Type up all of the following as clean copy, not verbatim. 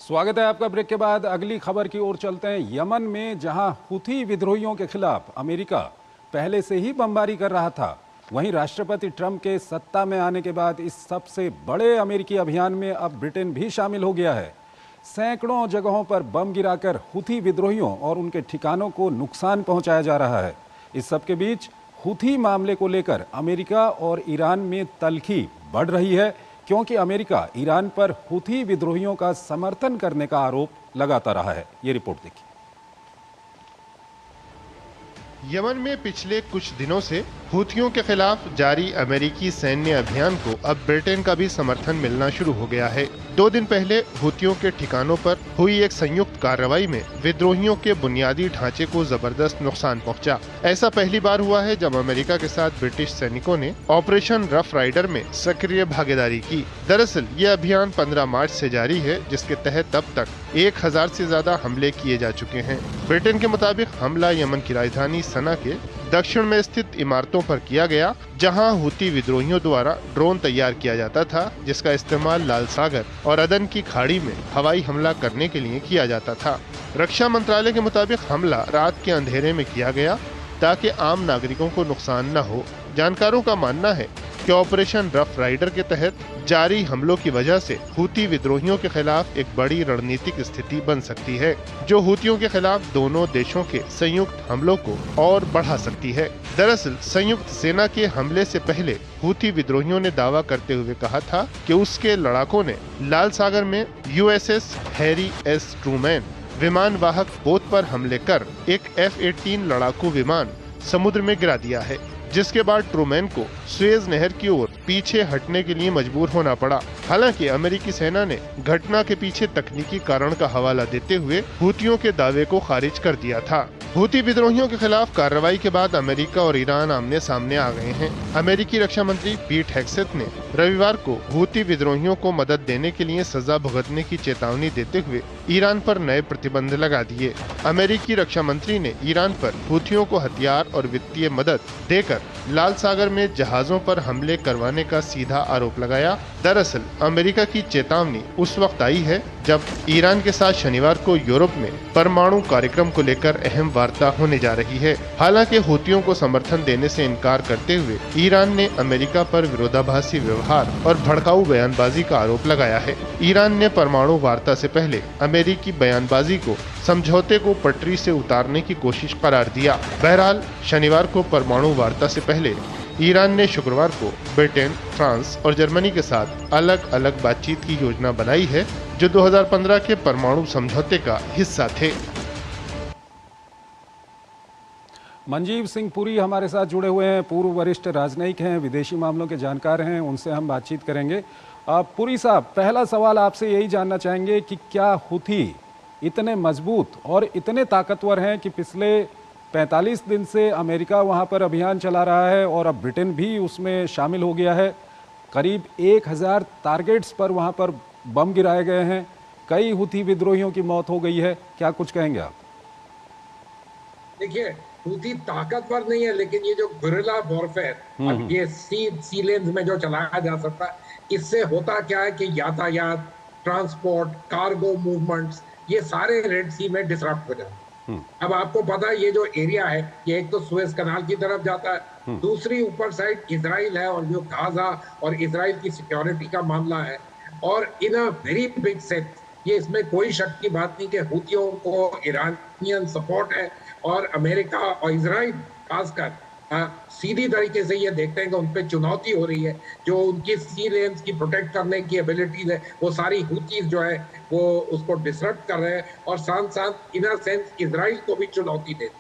स्वागत है आपका। ब्रेक के बाद अगली खबर की ओर चलते हैं। यमन में जहां हुथी विद्रोहियों के खिलाफ अमेरिका पहले से ही बमबारी कर रहा था, वहीं राष्ट्रपति ट्रंप के सत्ता में आने के बाद इस सबसे बड़े अमेरिकी अभियान में अब ब्रिटेन भी शामिल हो गया है। सैकड़ों जगहों पर बम गिराकर हुथी विद्रोहियों और उनके ठिकानों को नुकसान पहुंचाया जा रहा है। इस सबके बीच हुथी मामले को लेकर अमेरिका और ईरान में तल्खी बढ़ रही है, क्योंकि अमेरिका ईरान पर हुथी विद्रोहियों का समर्थन करने का आरोप लगाता रहा है। ये रिपोर्ट देखिए। यमन में पिछले कुछ दिनों से हुथियों के खिलाफ जारी अमेरिकी सैन्य अभियान को अब ब्रिटेन का भी समर्थन मिलना शुरू हो गया है। 2 दिन पहले हुथियों के ठिकानों पर हुई एक संयुक्त कार्रवाई में विद्रोहियों के बुनियादी ढांचे को जबरदस्त नुकसान पहुंचा। ऐसा पहली बार हुआ है जब अमेरिका के साथ ब्रिटिश सैनिकों ने ऑपरेशन रफ राइडर में सक्रिय भागीदारी की। दरअसल ये अभियान 15 मार्च से जारी है, जिसके तहत अब तक 1000 से ज्यादा हमले किए जा चुके हैं। ब्रिटेन के मुताबिक हमला यमन की राजधानी सना के दक्षिण में स्थित इमारतों पर किया गया, जहां हुती विद्रोहियों द्वारा ड्रोन तैयार किया जाता था, जिसका इस्तेमाल लाल सागर और अदन की खाड़ी में हवाई हमला करने के लिए किया जाता था। रक्षा मंत्रालय के मुताबिक हमला रात के अंधेरे में किया गया ताकि आम नागरिकों को नुकसान न हो। जानकारों का मानना है कि ऑपरेशन रफ राइडर के तहत जारी हमलों की वजह से हुती विद्रोहियों के खिलाफ एक बड़ी रणनीतिक स्थिति बन सकती है, जो हुतियों के खिलाफ दोनों देशों के संयुक्त हमलों को और बढ़ा सकती है। दरअसल संयुक्त सेना के हमले से पहले हुती विद्रोहियों ने दावा करते हुए कहा था कि उसके लड़ाकों ने लाल सागर में USS हैरी एस ट्रूमैन विमान वाहक पोत पर हमले कर एक F-18 लड़ाकू विमान समुद्र में गिरा दिया है, जिसके बाद ट्रूमैन को सुएज नहर की ओर पीछे हटने के लिए मजबूर होना पड़ा। हालांकि अमेरिकी सेना ने घटना के पीछे तकनीकी कारण का हवाला देते हुए हुतियों के दावे को खारिज कर दिया था। हुती विद्रोहियों के खिलाफ कार्रवाई के बाद अमेरिका और ईरान आमने सामने आ गए हैं। अमेरिकी रक्षा मंत्री पीट हेग्सेथ ने रविवार को हुती विद्रोहियों को मदद देने के लिए सजा भुगतने की चेतावनी देते हुए ईरान पर नए प्रतिबंध लगा दिए। अमेरिकी रक्षा मंत्री ने ईरान पर हुतियों को हथियार और वित्तीय मदद देकर लाल सागर में जहाजों पर हमले करवाने का सीधा आरोप लगाया। दरअसल अमेरिका की चेतावनी उस वक्त आई है जब ईरान के साथ शनिवार को यूरोप में परमाणु कार्यक्रम को लेकर अहम वार्ता होने जा रही है। हालांकि हुतियों को समर्थन देने से इनकार करते हुए ईरान ने अमेरिका पर विरोधाभासी व्यवहार और भड़काऊ बयानबाजी का आरोप लगाया है। ईरान ने परमाणु वार्ता से पहले अमेरिकी बयानबाजी को समझौते को पटरी से उतारने की कोशिश करार दिया। बहरहाल शनिवार को परमाणु वार्ता से पहले ईरान ने शुक्रवार को ब्रिटेन, फ्रांस और जर्मनी के साथ अलग अलग बातचीत की योजना बनाई है, जो 2015 के परमाणु समझौते का हिस्सा थे। मंजीव सिंह पुरी हमारे साथ जुड़े हुए हैं, पूर्व वरिष्ठ राजनयिक हैं, विदेशी मामलों के जानकार हैं, उनसे हम बातचीत करेंगे। पुरी साहब, पहला सवाल आपसे यही जानना चाहेंगे कि क्या हुथी इतने मजबूत और इतने ताकतवर हैं कि पिछले 45 दिन से अमेरिका वहां पर अभियान चला रहा है और अब ब्रिटेन भी उसमें शामिल हो गया है। करीब 1000 टारगेट्स पर वहां पर बम गिराए गए हैं, कई हुथी विद्रोहियों की मौत हो गई है। क्या कुछ कहेंगे आप? देखिए, हुथी ताकतवर नहीं है, लेकिन ये जो गुरिल्ला वॉरफेयर अब ये सी लेन्स में जो चलाया जा सकता है, इससे होता क्या है कि यातायात, ट्रांसपोर्ट, कार्गो मूवमेंट्स, ये सारे रेड सी में डिसरप्ट हो जाते हैं। अब आपको पता है ये जो एरिया है, ये एक तो सुएज कनाल की तरफ जाता है, दूसरी ऊपर साइड इजराइल है और जो गाजा और इजराइल की सिक्योरिटी का मामला है, और इन अ वेरी बिग सेंस ये इसमें कोई शक की बात नहीं कि हुतियों को ईरानियन सपोर्ट है और अमेरिका और इजराइल खासकर सीधी तरीके से ये देखते हैं कि उन पर चुनौती हो रही है। जो उनकी सी लेन्स की प्रोटेक्ट करने की एबिलिटीज है, वो सारी हुतीज जो है वो उसको डिसरप्ट कर रहे हैं, और साथ साथ इन अ सेंस इजराइल को भी चुनौती दे।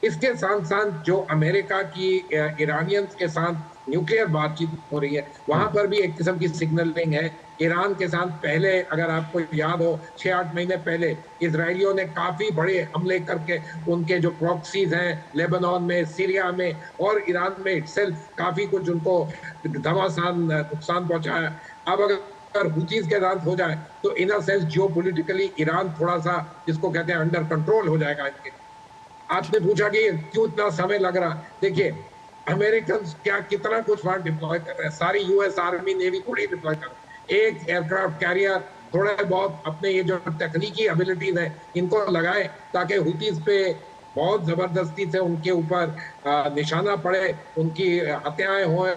इसके साथ साथ जो अमेरिका की ईरानियंस के साथ न्यूक्लियर बातचीत हो रही है, वहां पर भी एक किस्म की सिग्नलिंग है। ईरान के साथ पहले, अगर आपको याद हो, 6-8 महीने पहले इजरायलियों ने काफी बड़े हमले करके उनके जो प्रॉक्सीज हैं लेबनान में, सीरिया में और ईरान में इटसेल्फ काफी कुछ उनको घमासान नुकसान पहुंचाया। अब अगर हुतीज के साथ हो जाए तो इन अ सेंस जियोपॉलिटिकली ईरान थोड़ा सा, जिसको कहते हैं, अंडर कंट्रोल हो जाएगा इनके। आपने पूछा कि क्यों इतना समय लग रहा, देखिए अमेरिकन क्या कितना कुछ वहां डिप्लॉय कर रहे हैं, सारी US आर्मी नेवी थोड़ी डिप्लॉय कर रहे हैं। एक एयरक्राफ्ट कैरियर थोड़े बहुत अपने ये जो तकनीकी एबिलिटीज है इनको लगाए, ताकि हुतीज पे बहुत जबरदस्ती से उनके ऊपर निशाना पड़े, उनकी हत्याएं हो,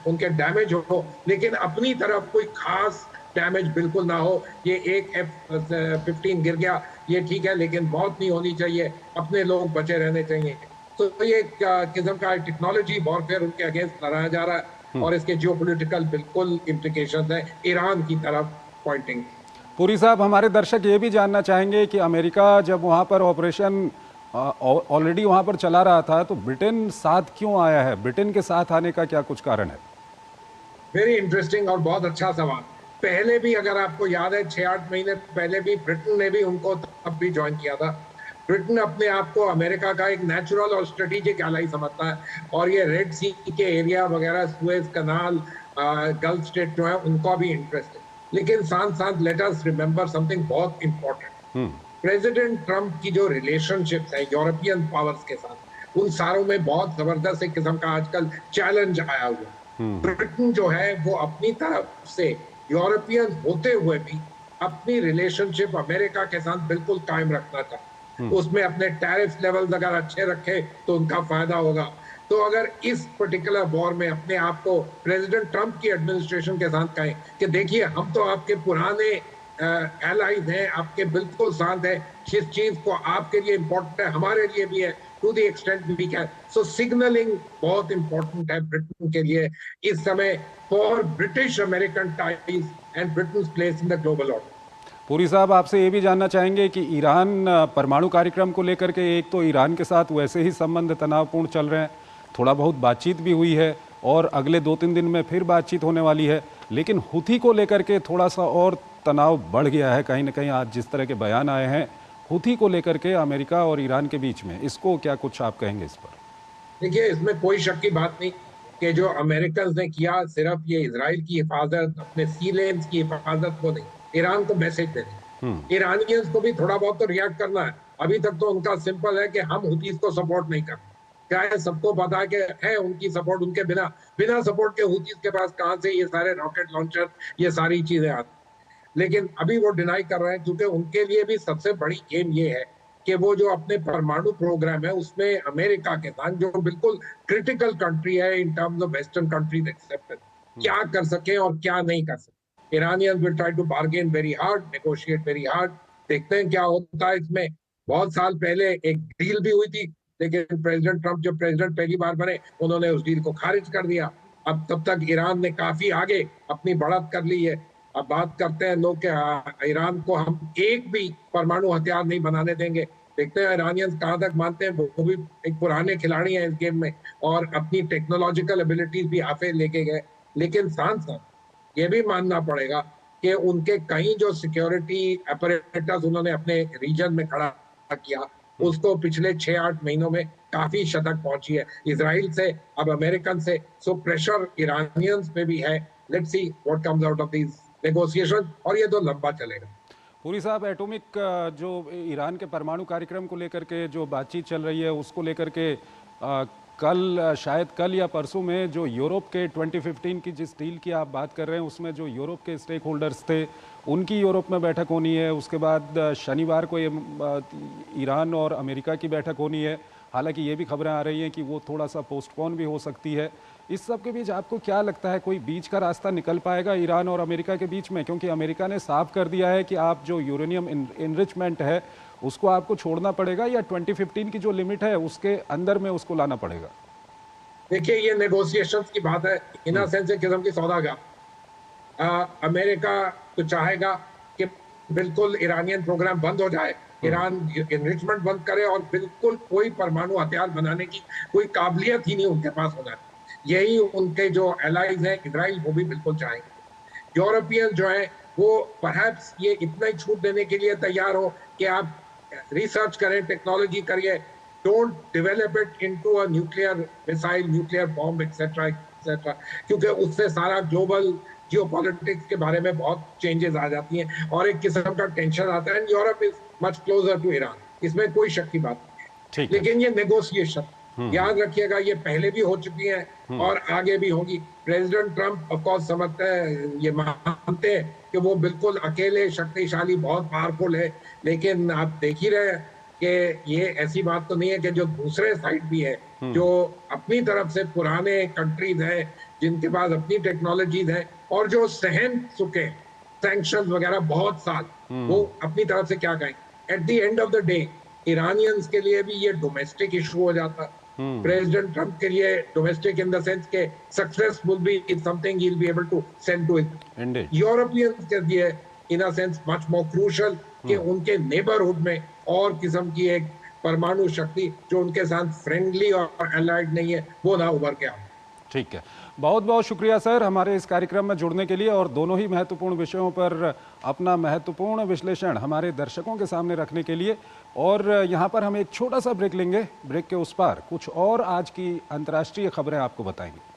उनके डैमेज हो, लेकिन अपनी तरफ कोई खास डैमेज बिल्कुल ना हो। ये एक F-15 गिर गया, ये ठीक है, लेकिन मौत नहीं होनी चाहिए, अपने लोग बचे रहने चाहिए। तो ये एक किस्म का टेक्नोलॉजी वॉरफेयर उनके अगेंस्ट लड़ाया जा रहा है, और इसके जियोपॉलिटिकल बिल्कुल इम्प्लीकेशंस हैं ईरान की तरफ पॉइंटिंग। पुरी साहब, हमारे दर्शक ये भी जानना चाहेंगे कि अमेरिका जब वहाँ पर ऑपरेशन ऑलरेडी वहाँ पर चला रहा था, तो ब्रिटेन साथ क्यों आया है? ब्रिटेन के साथ आने का क्या कुछ कारण है? वेरी इंटरेस्टिंग और बहुत अच्छा सवाल। पहले भी अगर आपको याद है 6-8 महीने पहले भी ब्रिटेन ने भी उनको तब भी ज्वाइन किया था। ब्रिटेन अपने आप को अमेरिका का एक नेचुरल और स्ट्रेटेजिक एलाई समझता है, और ये रेड सी के एरिया वगैरह, सुएज कनाल, गल्फ स्टेट जो है, उनको भी इंटरेस्ट है। लेकिन साथ साथ लेट अस रिमेंबर समथिंग बहुत इंपॉर्टेंट। प्रेसिडेंट ट्रंप की जो रिलेशनशिप है यूरोपियन पावर्स के साथ, उन सारों में बहुत जबरदस्त एक किस्म का आजकल चैलेंज आया हुआ है। ब्रिटेन जो है वो अपनी तरफ से यूरोपियन होते हुए भी अपनी रिलेशनशिप अमेरिका के साथ बिल्कुल कायम रखना चाहता है। उसमें अपने टैरिफ लेवल्स अगर अच्छे रखे तो उनका फायदा होगा। तो अगर इस पर्टिकुलर वॉर में अपने आप को प्रेसिडेंट ट्रंप की एडमिनिस्ट्रेशन के साथ कहें कि देखिए हम तो आपके पुराने एलाइज हैं, आपके बिल्कुल साथ हैं, जिस चीज को आपके लिए इम्पोर्टेंट है हमारे लिए भी है, to the extent we can. So signalling बहुत इंपॉर्टेंट है ब्रिटेन के लिए इस समय, for British American ties and Britain's place in the global order. Puri साहब, आपसे ये भी जानना चाहेंगे कि ईरान परमाणु कार्यक्रम को लेकर के, एक तो ईरान के साथ वैसे ही संबंध तनावपूर्ण चल रहे हैं, थोड़ा बहुत बातचीत भी हुई है और अगले 2-3 दिन में फिर बातचीत होने वाली है, लेकिन हुथी को लेकर के थोड़ा सा और तनाव बढ़ गया है कहीं ना कहीं। आज जिस तरह के बयान आए हैं हुथी को लेकर के अमेरिका और ईरान के बीच में, इसको क्या कुछ आप कहेंगे इस पर? देखिए, इसमें कोई शक की बात नहीं कि जो अमेरिकन ने किया, सिर्फ ये इजराइल की हिफाजत, अपने सी लेन्स की हिफाजत को नहीं, ईरान को मैसेज देने। ईरानियंस को भी थोड़ा बहुत तो रिएक्ट करना है। अभी तक तो उनका सिंपल है कि हम हुतीज को सपोर्ट नहीं करते। क्या है, सबको पता है कि है उनकी सपोर्ट, उनके बिना सपोर्ट के हुतीज के पास कहां से ये सारे रॉकेट लॉन्चर, ये सारी चीजें आती। लेकिन अभी वो डिनाई कर रहे हैं, क्योंकि उनके लिए भी सबसे बड़ी गेम ये है कि वो जो अपने परमाणु प्रोग्राम है उसमें अमेरिका के साथ, जो बिल्कुल क्रिटिकल कंट्री है in terms of western countries accepted, क्या कर सके और क्या नहीं कर सके। Iranians will try to bargain very hard, negotiate very hard. देखते हैं क्या होता है इसमें। बहुत साल पहले एक डील भी हुई थी, लेकिन प्रेसिडेंट ट्रंप जब प्रेसिडेंट पहली बार बने, उन्होंने उस डील को खारिज कर दिया। अब तब तक ईरान ने काफी आगे अपनी बढ़त कर ली है। अब बात करते हैं लोग कि ईरान को हम एक भी परमाणु हथियार नहीं बनाने देंगे। देखते हैं ईरानियंस कहां तक मानते हैं। वो भी एक पुराने खिलाड़ी हैं इस गेम में, और अपनी टेक्नोलॉजिकल एबिलिटीज भी आफे लेके गए। लेकिन साथ साथ ये भी मानना पड़ेगा कि उनके कई जो सिक्योरिटी अपरेटस उन्होंने अपने रीजन में खड़ा किया, उसको पिछले 6-8 महीनों में काफी शतक पहुंची है इजराइल से, अब अमेरिकन से। सो प्रेशर ईरानियंस पे भी है। Let's see what comes out of these negotiation, और ये तो लंबा चलेगा। पुरी साहब, एटॉमिक जो ईरान के परमाणु कार्यक्रम को लेकर के जो बातचीत चल रही है, उसको लेकर के शायद कल या परसों में जो यूरोप के 2015 की जिस डील की आप बात कर रहे हैं, उसमें जो यूरोप के स्टेक होल्डर्स थे उनकी यूरोप में बैठक होनी है। उसके बाद शनिवार को ये ईरान और अमेरिका की बैठक होनी है। हालांकि ये भी खबरें आ रही हैं कि वो थोड़ा सा पोस्टपोन भी हो सकती है। इस सब के बीच आपको क्या लगता है, कोई बीच का रास्ता निकल पाएगा ईरान और अमेरिका के बीच में? क्योंकि अमेरिका ने साफ कर दिया है कि आप जो यूरेनियम इनरिचमेंट है उसको आपको छोड़ना पड़ेगा, या 2015 की जो लिमिट है उसके अंदर में उसको लाना पड़ेगा। देखिए, ये नेगोशिएशंस की बात है, इन अ सेंस एक किस्म की सौदागर। अमेरिका तो चाहेगा कि बिल्कुल ईरानियन प्रोग्राम बंद हो जाए, ईरान इनरिचमेंट बंद करे, और बिल्कुल कोई परमाणु हथियार बनाने की कोई काबिलियत ही नहीं उनके पास होना है। यही उनके जो एलाइज हैं इजराइल, वो भी बिल्कुल चाहेंगे। यूरोपियन जो है वो परहैप्स ये इतना ही छूट देने के लिए तैयार हो कि आप रिसर्च करें, टेक्नोलॉजी करिए, don't develop it into a nuclear missile, nuclear bomb etcetera etcetera, क्योंकि उससे सारा ग्लोबल जियोपॉलिटिक्स के बारे में बहुत चेंजेस आ जाती हैं और एक किस्म का टेंशन आता है। Europe is much closer to Iran, इसमें कोई शक की बात नहीं है। लेकिन ये नेगोशिएशन याद रखिएगा, ये पहले भी हो चुकी हैं और आगे भी होगी। प्रेसिडेंट ट्रम्प ऑफ कोर्स समझते हैं, ये मानते हैं कि वो बिल्कुल अकेले शक्तिशाली, बहुत पावरफुल है, लेकिन आप देख ही रहे हैं कि ये ऐसी बात तो नहीं है कि जो दूसरे साइड भी है, जो अपनी तरफ से पुराने कंट्रीज हैं, जिनके पास अपनी टेक्नोलॉजीज है और जो सहन चुके सैंक्शन वगैरह बहुत साल, वो अपनी तरफ से क्या कहें। At the end of the day Iranians के लिए भी ये डोमेस्टिक इशू हो जाता। प्रेसिडेंट ट्रम्प के लिए डोमेस्टिक इन द सेंस के सक्सेसफुल भी is something he will be able to send to it. Europeans के लिए in a sense much more crucial कि उनके नेबरहुड में और किस्म की एक परमाणु शक्ति जो उनके साथ फ्रेंडली और अलाइड नहीं है, वो ना उभर के आए। ठीक है, बहुत बहुत शुक्रिया सर हमारे इस कार्यक्रम में जुड़ने के लिए और दोनों ही महत्वपूर्ण विषयों पर अपना महत्वपूर्ण विश्लेषण हमारे दर्शकों के सामने रखने के लिए। और यहाँ पर हम एक छोटा सा ब्रेक लेंगे, ब्रेक के उस पार कुछ और आज की अंतर्राष्ट्रीय खबरें आपको बताएंगे।